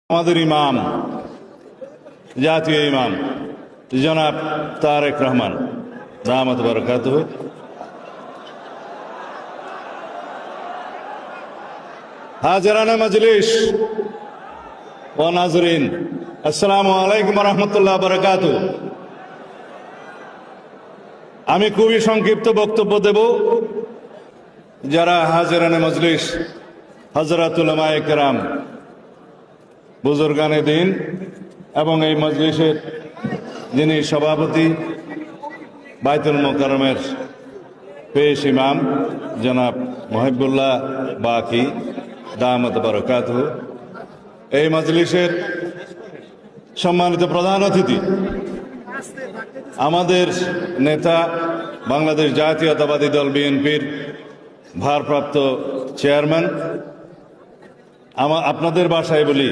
আমাদের ইমাম, জাতীয় ইমাম জনাব তারেক রহমান দামাত বারাকাতুহু, হাজিরানে মজলিস ও নাজরিন, আসসালামু আলাইকুম রহমতুল্লাহ বারাকাতুহু। আমি খুবই সংক্ষিপ্ত বক্তব্য দেব। যারা হাজিরানে মজলিস, হযরত উলামায়ে কেরাম, বুজুর্গানে দিন এবং এই মজলিসের যিনি সভাপতি বাইতুল মোকাররমের পেশ ইমাম জনাব মুহিবুল্লাহ বাকি দামাত বারাকাতুহু, এই মজলিসের সম্মানিত প্রধান অতিথি, আমাদের নেতা, বাংলাদেশ জাতীয়তাবাদী দল বিএনপির ভারপ্রাপ্ত চেয়ারম্যান, আপনাদের ভাষায় বলি